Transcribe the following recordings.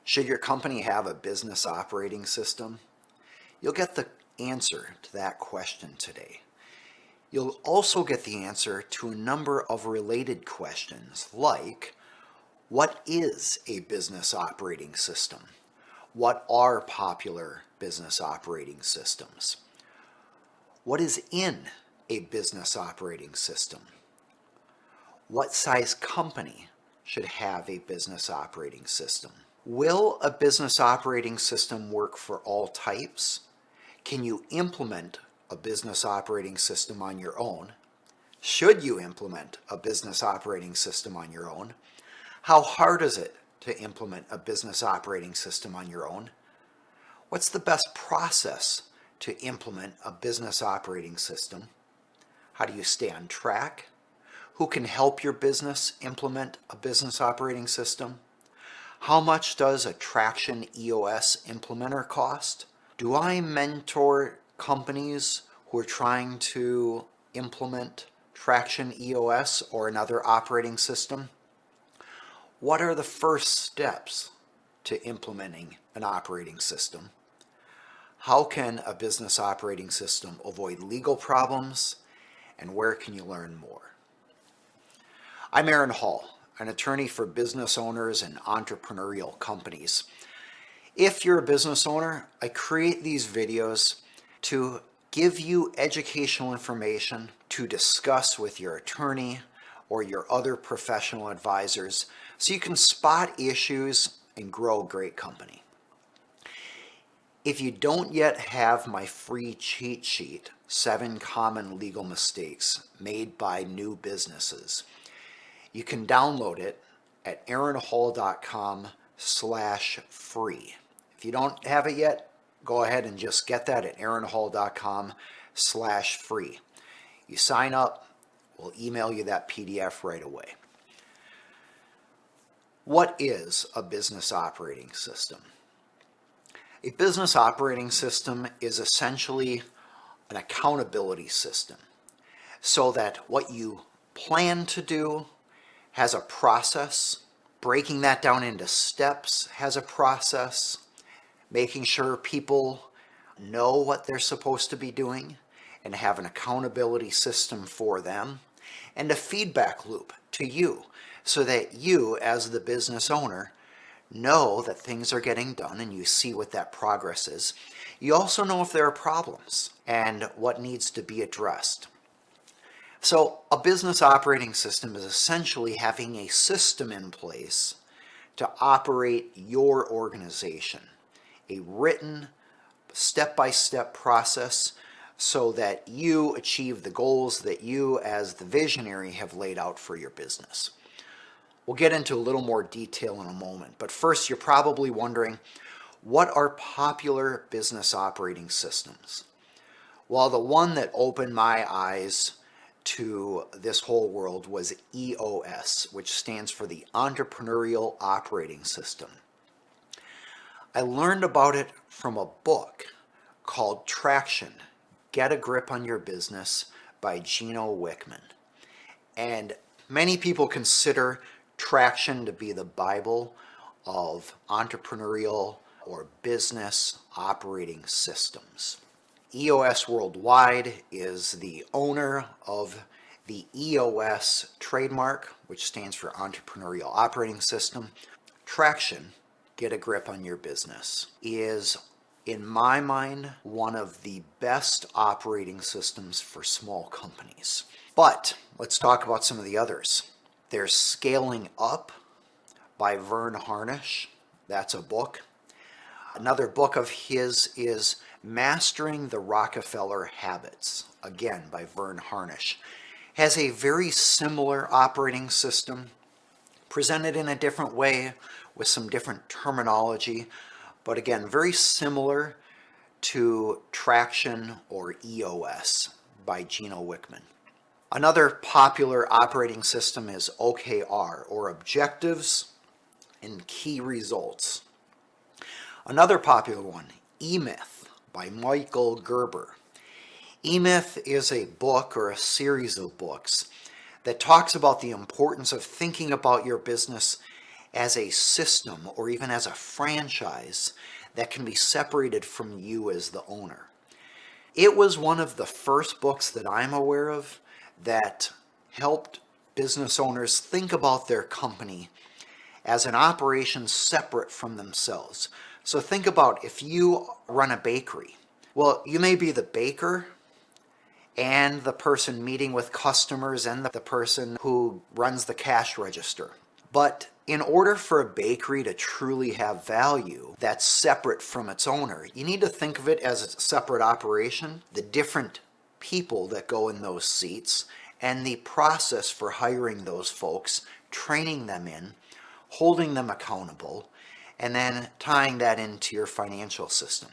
Should your company have a business operating system? You'll get the answer to that question today. You'll also get the answer to a number of related questions like, what is a business operating system? What are popular business operating systems? What is in a business operating system? What size company should have a business operating system? Will a business operating system work for all types? Can you implement a business operating system on your own? Should you implement a business operating system on your own? How hard is it to implement a business operating system on your own? What's the best process to implement a business operating system? How do you stay on track? Who can help your business implement a business operating system? How much does a Traction EOS implementer cost? Do I mentor companies who are trying to implement Traction EOS or another operating system? What are the first steps to implementing an operating system? How can a business operating system avoid legal problems? And where can you learn more? I'm Aaron Hall, an attorney for business owners and entrepreneurial companies. If you're a business owner, I create these videos to give you educational information to discuss with your attorney or your other professional advisors so you can spot issues and grow a great company. If you don't yet have my free cheat sheet, 7 Common Legal Mistakes Made by New Businesses, you can download it at aaronhall.com/free. If you don't have it yet, go ahead and just get that at aaronhall.com/free. You sign up, we'll email you that PDF right away. What is a business operating system? A business operating system is essentially an accountability system so that what you plan to do has a process, breaking that down into steps has a process, making sure people know what they're supposed to be doing and have an accountability system for them, and a feedback loop to you so that you, as the business owner, know that things are getting done and you see what that progress is. You also know if there are problems and what needs to be addressed. So a business operating system is essentially having a system in place to operate your organization, a written step-by-step process so that you achieve the goals that you as the visionary have laid out for your business. We'll get into a little more detail in a moment, but first you're probably wondering, what are popular business operating systems? Well, the one that opened my eyes to this whole world was EOS, which stands for the Entrepreneurial Operating System. I learned about it from a book called Traction, Get a Grip on Your Business by Gino Wickman. And many people consider Traction to be the Bible of entrepreneurial or business operating systems. EOS Worldwide is the owner of the EOS trademark, which stands for Entrepreneurial Operating System. Traction, Get a Grip on Your Business, is, in my mind, one of the best operating systems for small companies. But let's talk about some of the others. There's Scaling Up by Verne Harnish. That's a book. Another book of his is Mastering the Rockefeller Habits, again by Verne Harnish. Has a very similar operating system, presented in a different way with some different terminology, but again, very similar to Traction or EOS by Gino Wickman. Another popular operating system is OKR, or Objectives and Key Results. Another popular one, E-Myth by Michael Gerber. E-Myth is a book or a series of books that talks about the importance of thinking about your business as a system or even as a franchise that can be separated from you as the owner. It was one of the first books that I'm aware of that helped business owners think about their company as an operation separate from themselves. So think about if you run a bakery. Well, you may be the baker and the person meeting with customers and the person who runs the cash register. But in order for a bakery to truly have value that's separate from its owner, you need to think of it as a separate operation, the different people that go in those seats, and the process for hiring those folks, training them in, holding them accountable, and then tying that into your financial system.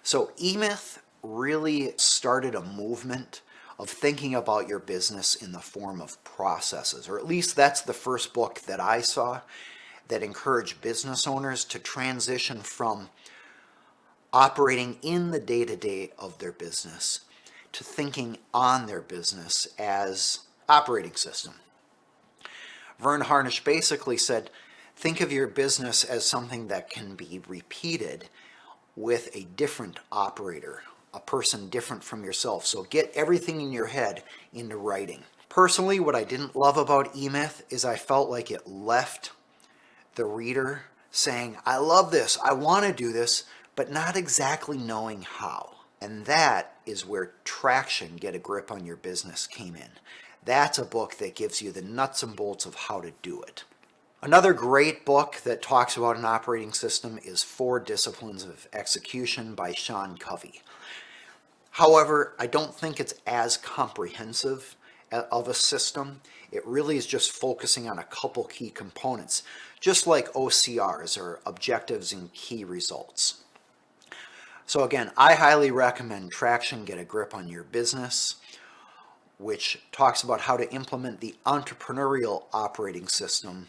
So E-Myth really started a movement of thinking about your business in the form of processes, or at least that's the first book that I saw that encouraged business owners to transition from operating in the day-to-day of their business to thinking on their business as operating system. Verne Harnish basically said, think of your business as something that can be repeated with a different operator, a person different from yourself. So get everything in your head into writing. Personally, what I didn't love about E-Myth is I felt like it left the reader saying, I love this, I want to do this, but not exactly knowing how. And that is where Traction, Get a Grip on Your Business came in. That's a book that gives you the nuts and bolts of how to do it. Another great book that talks about an operating system is 4 Disciplines of Execution by Covey. However, I don't think it's as comprehensive of a system. It really is just focusing on a couple key components, just like OKRs, or objectives and key results. So again, I highly recommend Traction, Get a Grip on Your Business, which talks about how to implement the entrepreneurial operating system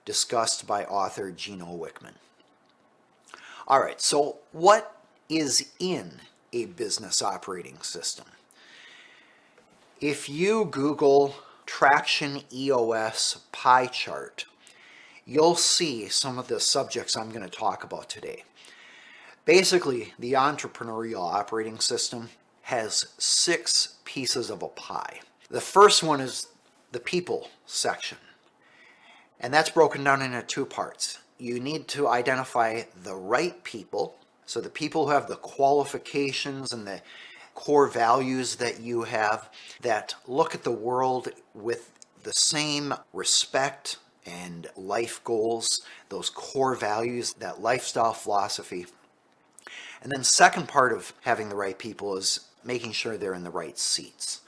discussed by author Gino Wickman. All right, so what is in a business operating system? If you Google Traction EOS pie chart, you'll see some of the subjects I'm going to talk about today. Basically, the entrepreneurial operating system has 6 pieces of a pie. The first one is the people section. And that's broken down into 2 parts. You need to identify the right people, so the people who have the qualifications and the core values that you have, that look at the world with the same respect and life goals, those core values, that lifestyle philosophy. And then second part of having the right people is making sure they're in the right seats.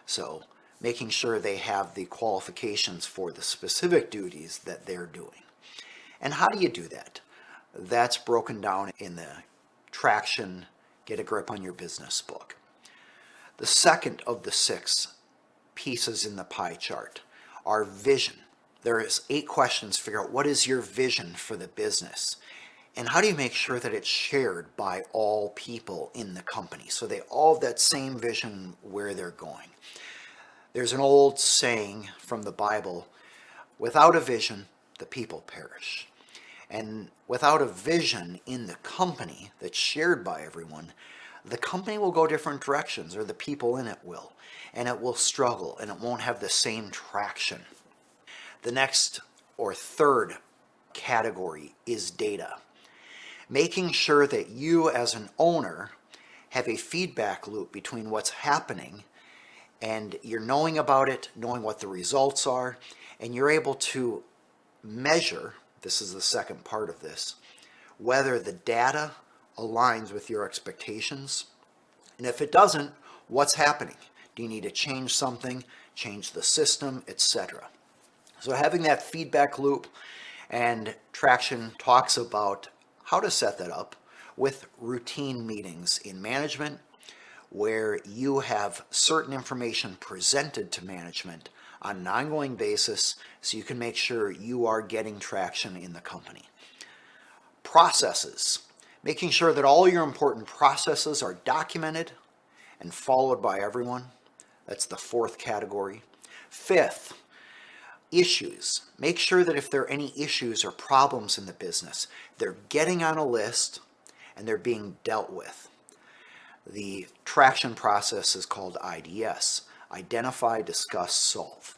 So making sure they have the qualifications for the specific duties that they're doing. And how do you do that? That's broken down in the Traction, Get a Grip on Your Business book. The second of the 6 pieces in the pie chart are vision. There is 8 questions to figure out what is your vision for the business. And how do you make sure that it's shared by all people in the company so they all have that same vision where they're going? There's an old saying from the Bible, without a vision, the people perish. And without a vision in the company that's shared by everyone, the company will go different directions, or the people in it will. And it will struggle, and it won't have the same traction. The next, or third, category is data. Making sure that you as an owner have a feedback loop between what's happening and you're knowing about it, knowing what the results are, and you're able to measure, this is the second part of this, whether the data aligns with your expectations. And if it doesn't, what's happening? Do you need to change something, change the system, etc.? So having that feedback loop, and Traction talks about how to set that up with routine meetings in management, where you have certain information presented to management on an ongoing basis so you can make sure you are getting traction in the company. Processes. Making sure that all your important processes are documented and followed by everyone. That's the 4th category. 5th, Issues. Make sure that if there are any issues or problems in the business, they're getting on a list and they're being dealt with. The traction process is called IDS, identify, discuss, solve.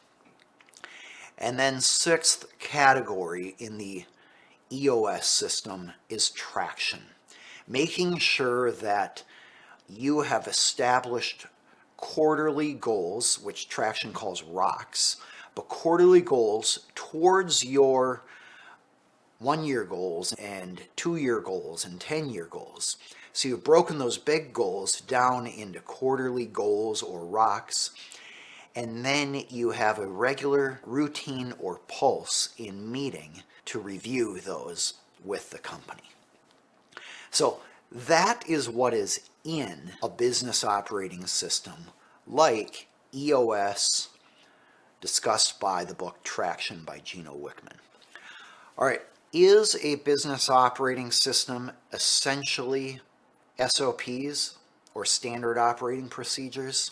And then sixth category in the EOS system is traction. Making sure that you have established quarterly goals, which traction calls rocks, but quarterly goals towards your 1-year goals and 2-year goals and 10-year goals. So you've broken those big goals down into quarterly goals or rocks, and then you have a regular routine or pulse in meeting to review those with the company. So that is what is in a business operating system like EOS, discussed by the book Traction by Gino Wickman. All right, is a business operating system essentially SOPs or standard operating procedures?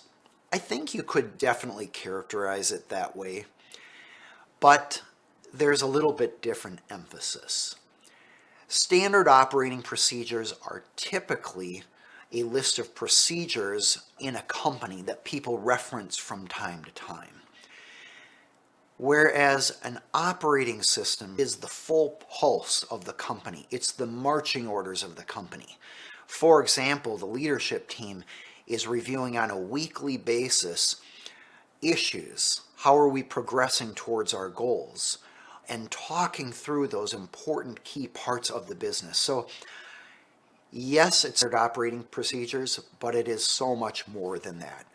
I think you could definitely characterize it that way, but there's a little bit different emphasis. Standard operating procedures are typically a list of procedures in a company that people reference from time to time. Whereas an operating system is the full pulse of the company. It's the marching orders of the company. For example, the leadership team is reviewing on a weekly basis issues. How are we progressing towards our goals? And talking through those important key parts of the business. So yes, it's operating procedures, but it is so much more than that.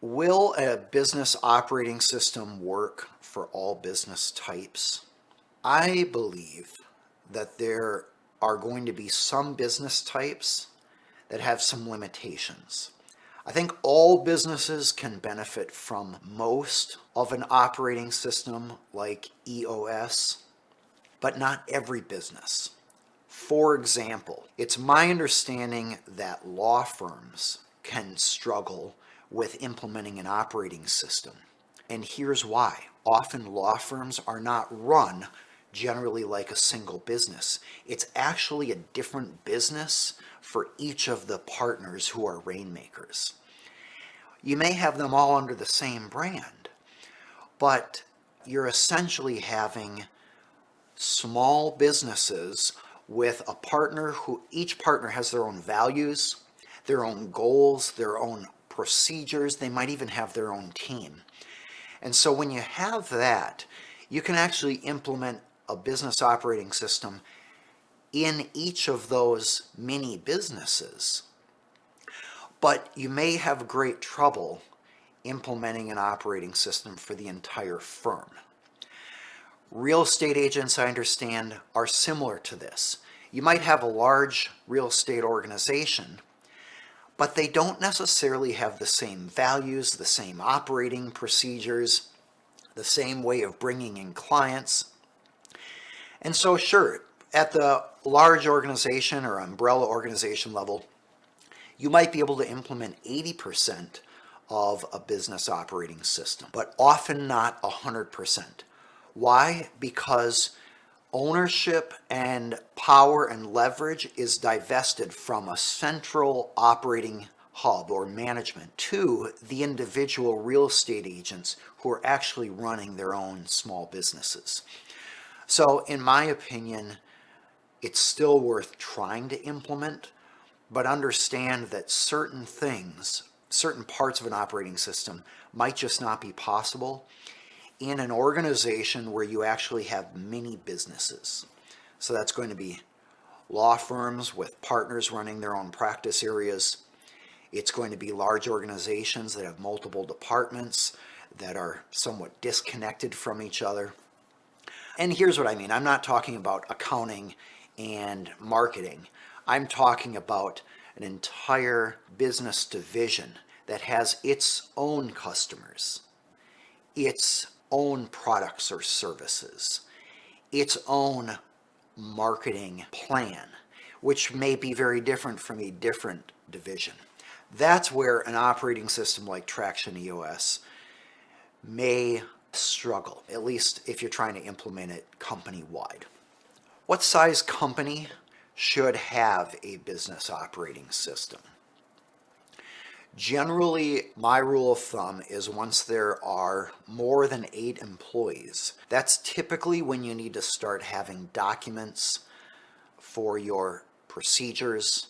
Will a business operating system work for all business types? I believe that there are going to be some business types that have some limitations. I think all businesses can benefit from most of an operating system like EOS, but not every business. For example, it's my understanding that law firms can struggle with implementing an operating system. And here's why. Often law firms are not run generally like a single business. It's actually a different business for each of the partners who are rainmakers. You may have them all under the same brand, but you're essentially having small businesses with a partner who each partner has their own values, their own goals, their own procedures. They might even have their own team. And so when you have that, you can actually implement a business operating system in each of those mini businesses. But you may have great trouble implementing an operating system for the entire firm. Real estate agents, I understand, are similar to this. You might have a large real estate organization, but they don't necessarily have the same values, the same operating procedures, the same way of bringing in clients. And so sure, at the large organization or umbrella organization level, you might be able to implement 80% of a business operating system, but often not 100%. Why? Because ownership and power and leverage is divested from a central operating hub or management to the individual real estate agents who are actually running their own small businesses. So in my opinion, it's still worth trying to implement, but understand that certain things, certain parts of an operating system might just not be possible in an organization where you actually have many businesses. So that's going to be law firms with partners running their own practice areas. It's going to be large organizations that have multiple departments that are somewhat disconnected from each other. And here's what I mean. I'm not talking about accounting and marketing. I'm talking about an entire business division that has its own customers, its own products or services, its own marketing plan, which may be very different from a different division. That's where an operating system like Traction EOS may struggle, at least if you're trying to implement it company-wide. What size company should have a business operating system? Generally, my rule of thumb is once there are more than 8 employees, that's typically when you need to start having documents for your procedures.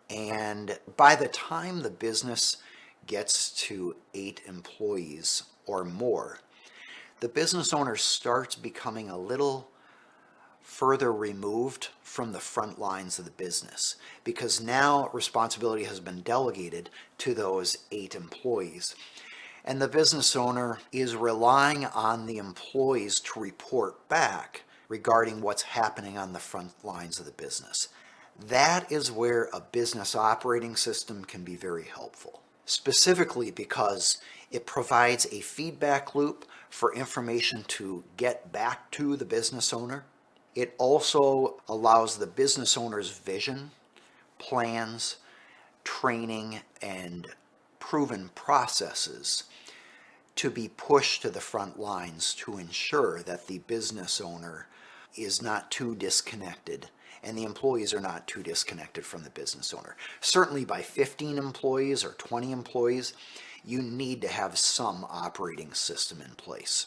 And by the time the business gets to 8 employees or more, the business owner starts becoming a little further removed from the front lines of the business, because now responsibility has been delegated to those 8 employees. And the business owner is relying on the employees to report back regarding what's happening on the front lines of the business. That is where a business operating system can be very helpful, specifically because it provides a feedback loop for information to get back to the business owner. It also allows the business owner's vision, plans, training, and proven processes to be pushed to the front lines to ensure that the business owner is not too disconnected and the employees are not too disconnected from the business owner. Certainly by 15 employees or 20 employees, you need to have some operating system in place.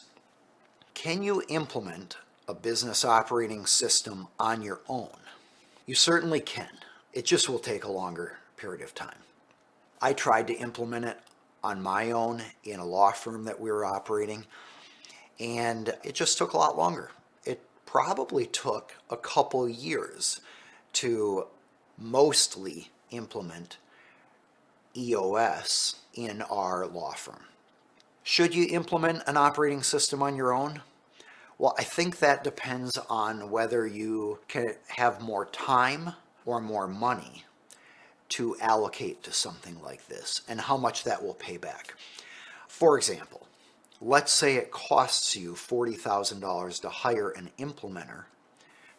Can you implement a business operating system on your own? You certainly can. It just will take a longer period of time. I tried to implement it on my own in a law firm that we were operating, and it just took a lot longer. It probably took a couple years to mostly implement EOS in our law firm. Should you implement an operating system on your own? Well, I think that depends on whether you can have more time or more money to allocate to something like this and how much that will pay back. For example, let's say it costs you $40,000 to hire an implementer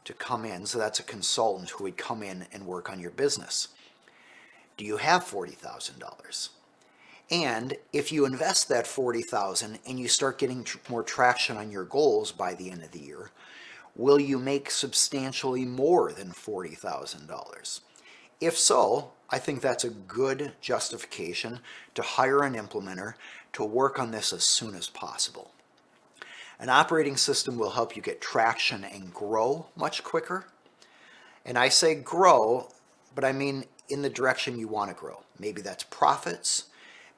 to come in. So that's a consultant who would come in and work on your business. Do you have $40,000? And if you invest that $40,000 and you start getting more traction on your goals by the end of the year, will you make substantially more than $40,000? If so, I think that's a good justification to hire an implementer to work on this as soon as possible. An operating system will help you get traction and grow much quicker. And I say grow, but I mean in the direction you want to grow. Maybe that's profits.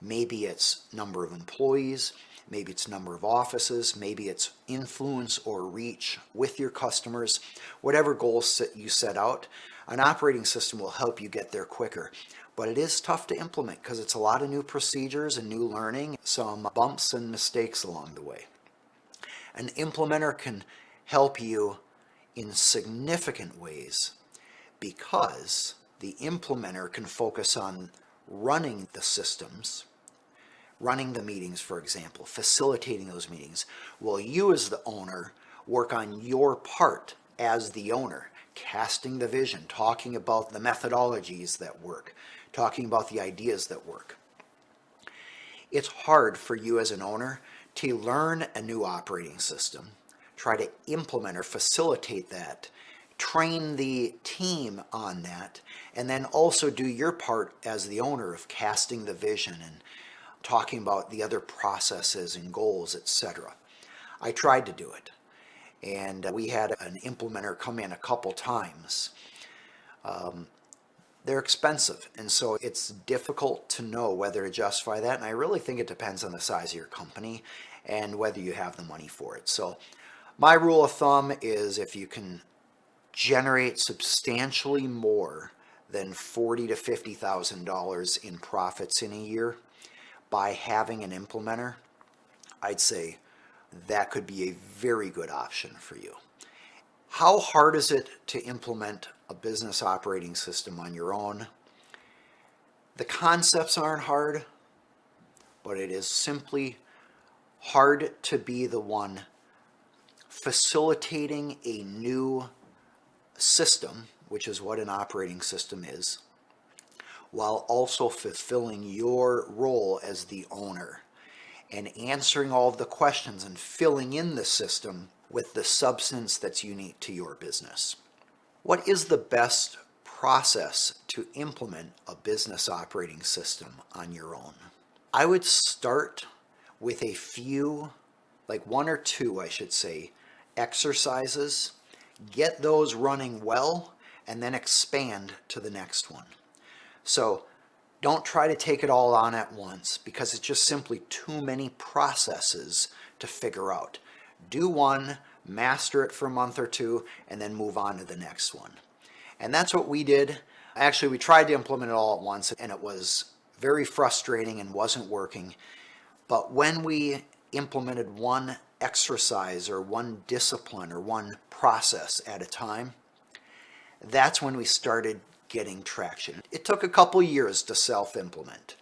Maybe it's number of employees, maybe it's number of offices, maybe it's influence or reach with your customers. Whatever goals you set out, an operating system will help you get there quicker. But it is tough to implement because it's a lot of new procedures and new learning, some bumps and mistakes along the way. An implementer can help you in significant ways because the implementer can focus on running the systems, running the meetings, for example, facilitating those meetings, while you as the owner work on your part as the owner, casting the vision, talking about the methodologies that work, talking about the ideas that work. It's hard for you as an owner to learn a new operating system, try to implement or facilitate that, train the team on that, and then also do your part as the owner of casting the vision and talking about the other processes and goals, etc. I tried to do it, and we had an implementer come in a couple times. They're expensive, and so it's difficult to know whether to justify that, and I really think it depends on the size of your company and whether you have the money for it. So my rule of thumb is if you can generate substantially more than $40,000 to $50,000 in profits in a year by having an implementer, I'd say that could be a very good option for you. How hard is it to implement a business operating system on your own? The concepts aren't hard, but it is simply hard to be the one facilitating a new system, which is what an operating system is, while also fulfilling your role as the owner. and answering all of the questions and filling in the system with the substance that's unique to your business. What is the best process to implement a business operating system on your own? I would start with a few, like one or two, I should say, exercises, get those running well, and then expand to the next one. So don't try to take it all on at once because it's just simply too many processes to figure out. Do one, master it for a month or two, and then move on to the next one. And that's what we did. Actually, we tried to implement it all at once, and it was very frustrating and wasn't working. But when we implemented one exercise or one discipline or one process at a time, that's when we started getting traction. It took a couple years to self-implement.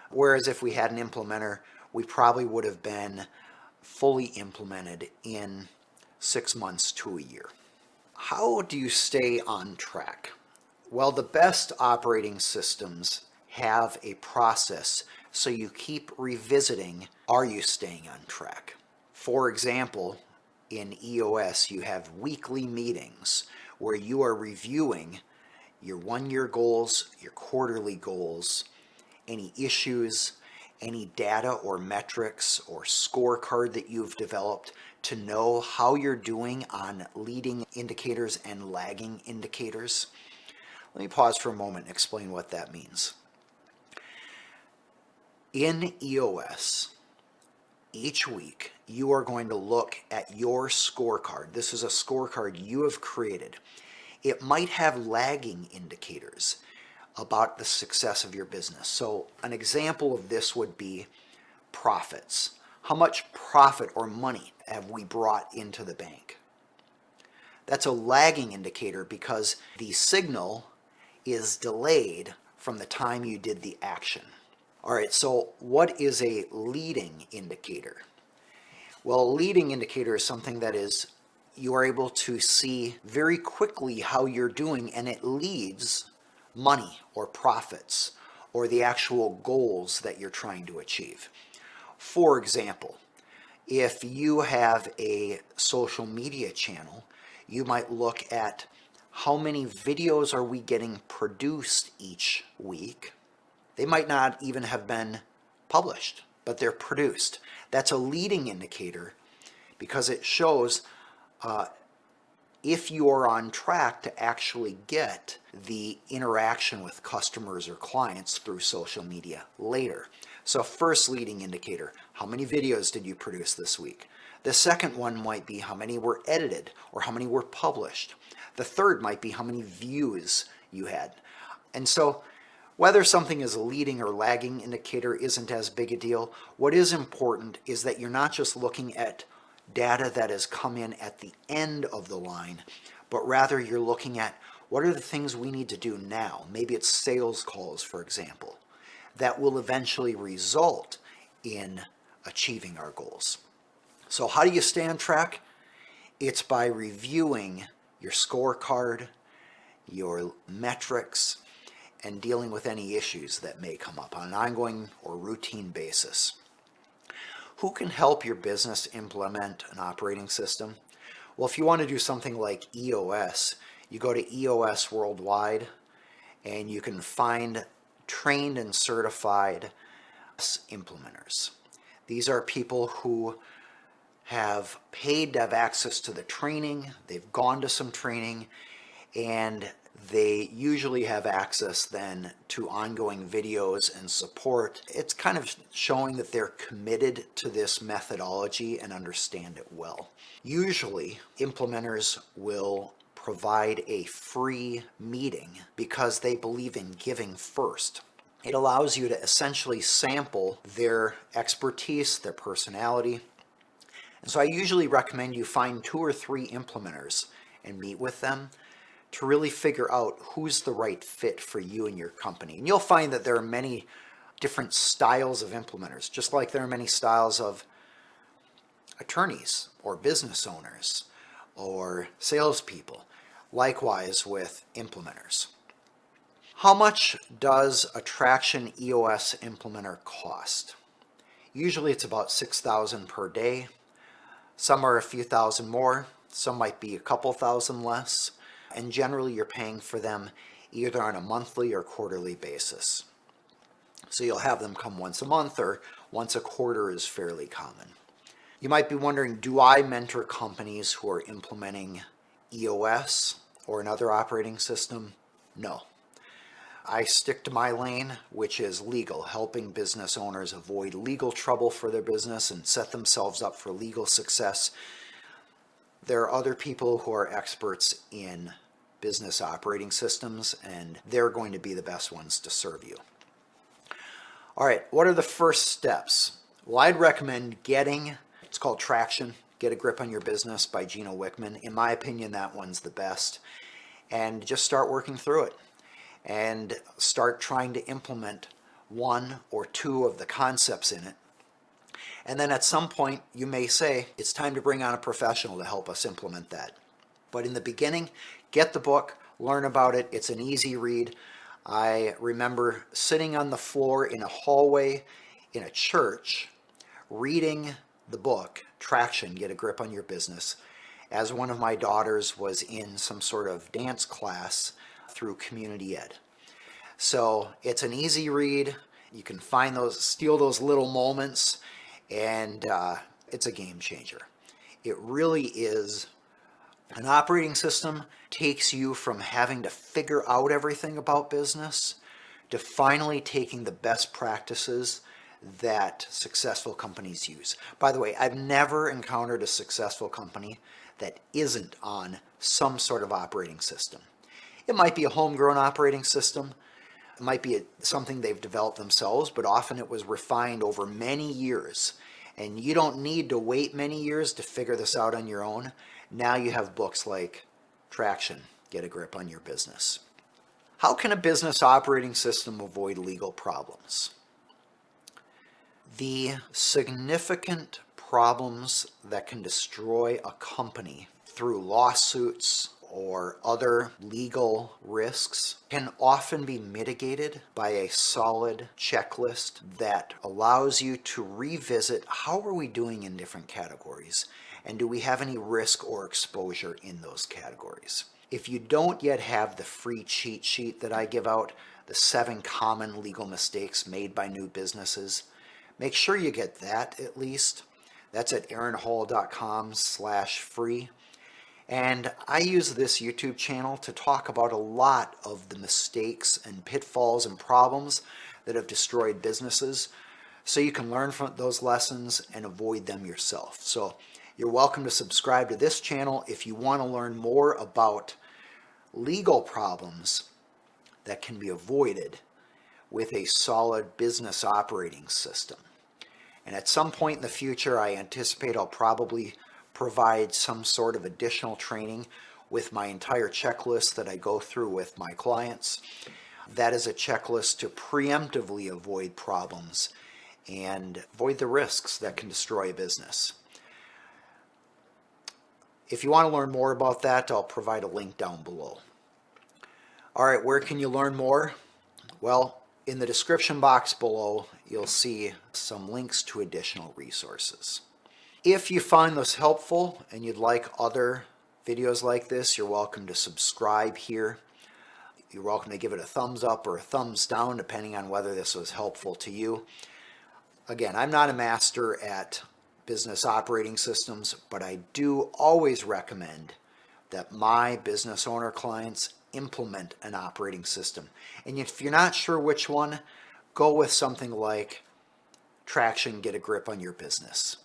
Whereas if we had an implementer, we probably would have been fully implemented in 6 months to a year. How do you stay on track? Well, the best operating systems have a process so you keep revisiting, are you staying on track? For example, in EOS, you have weekly meetings where you are reviewing your one-year goals, your quarterly goals, any issues, any data or metrics or scorecard that you've developed to know how you're doing on leading indicators and lagging indicators. Let me pause for a moment and explain what that means. In EOS, each week, you are going to look at your scorecard. This is a scorecard you have created. It might have lagging indicators about the success of your business. So an example of this would be profits. How much profit or money have we brought into the bank? That's a lagging indicator because the signal is delayed from the time you did the action. All right, so what is a leading indicator? Well, a leading indicator is something that is you are able to see very quickly how you're doing, and it leads money or profits or the actual goals that you're trying to achieve. For example, if you have a social media channel, you might look at how many videos are we getting produced each week. They might not even have been published, but they're produced. That's a leading indicator because it shows if you are on track to actually get the interaction with customers or clients through social media later. So first leading indicator, how many videos did you produce this week? The second one might be how many were edited or how many were published. The third might be how many views you had. And so whether something is a leading or lagging indicator isn't as big a deal. What is important is that you're not just looking at data that has come in at the end of the line, but rather you're looking at what are the things we need to do now. Maybe it's sales calls, for example, that will eventually result in achieving our goals. So how do you stay on track? It's by reviewing your scorecard, your metrics, and dealing with any issues that may come up on an ongoing or routine basis. Who can help your business implement an operating system? Well, if you want to do something like EOS, you go to EOS Worldwide and you can find trained and certified implementers. These are people who have paid to have access to the training, they've gone to some training, and they usually have access then to ongoing videos and support. It's kind of showing that they're committed to this methodology and understand it well. Usually, implementers will provide a free meeting because they believe in giving first. It allows you to essentially sample their expertise, their personality. And so I usually recommend you find 2 or 3 implementers and meet with them to really figure out who's the right fit for you and your company. And you'll find that there are many different styles of implementers, just like there are many styles of attorneys or business owners or salespeople. Likewise with implementers. How much does a Traction EOS implementer cost? Usually it's about 6,000 per day. Some are a few thousand more, some might be a couple thousand less, and generally you're paying for them either on a monthly or quarterly basis. So you'll have them come once a month or once a quarter is fairly common. You might be wondering, do I mentor companies who are implementing EOS or another operating system? No. I stick to my lane, which is legal, helping business owners avoid legal trouble for their business and set themselves up for legal success. There are other people who are experts in business operating systems, and they're going to be the best ones to serve you. All right, what are the first steps? Well, I'd recommend it's called Traction, Get a Grip on Your Business by Gino Wickman. In my opinion, that one's the best. And just start working through it and start trying to implement one or two of the concepts in it. And then at some point, you may say, it's time to bring on a professional to help us implement that. But in the beginning, get the book, learn about it. It's an easy read. I remember sitting on the floor in a hallway in a church, reading the book, Traction, Get a Grip on Your Business, as one of my daughters was in some sort of dance class through community ed. So it's an easy read. You can steal those little moments, and it's a game changer. It really is. An operating system takes you from having to figure out everything about business to finally taking the best practices that successful companies use. By the way, I've never encountered a successful company that isn't on some sort of operating system. It might be a homegrown operating system. It might be something they've developed themselves, but often it was refined over many years. And you don't need to wait many years to figure this out on your own. Now you have books like Traction, Get a Grip on Your Business. How can a business operating system avoid legal problems? The significant problems that can destroy a company through lawsuits or other legal risks can often be mitigated by a solid checklist that allows you to revisit how are we doing in different categories, and do we have any risk or exposure in those categories. If you don't yet have the free cheat sheet that I give out, the 7 common legal mistakes made by new businesses, make sure you get that at least. That's at aaronhall.com/free. And I use this YouTube channel to talk about a lot of the mistakes and pitfalls and problems that have destroyed businesses, so you can learn from those lessons and avoid them yourself. So you're welcome to subscribe to this channel if you want to learn more about legal problems that can be avoided with a solid business operating system. And at some point in the future, I anticipate I'll probably provide some sort of additional training with my entire checklist that I go through with my clients. That is a checklist to preemptively avoid problems and avoid the risks that can destroy a business. If you want to learn more about that, I'll provide a link down below. All right, where can you learn more? Well, in the description box below, you'll see some links to additional resources. If you find this helpful and you'd like other videos like this, you're welcome to subscribe here. You're welcome to give it a thumbs up or a thumbs down, depending on whether this was helpful to you. Again, I'm not a master at business operating systems, but I do always recommend that my business owner clients implement an operating system. And if you're not sure which one, go with something like Traction, Get a Grip on Your Business.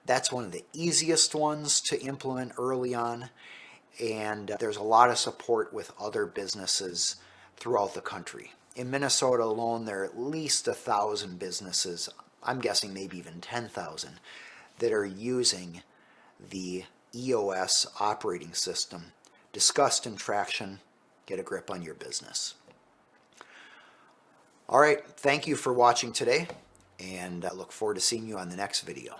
That's one of the easiest ones to implement early on, and there's a lot of support with other businesses throughout the country. In Minnesota alone, there are at least 1,000 businesses, I'm guessing maybe even 10,000, that are using the EOS operating system discussed in Traction, Get a Grip on Your Business. All right, thank you for watching today, and I look forward to seeing you on the next video.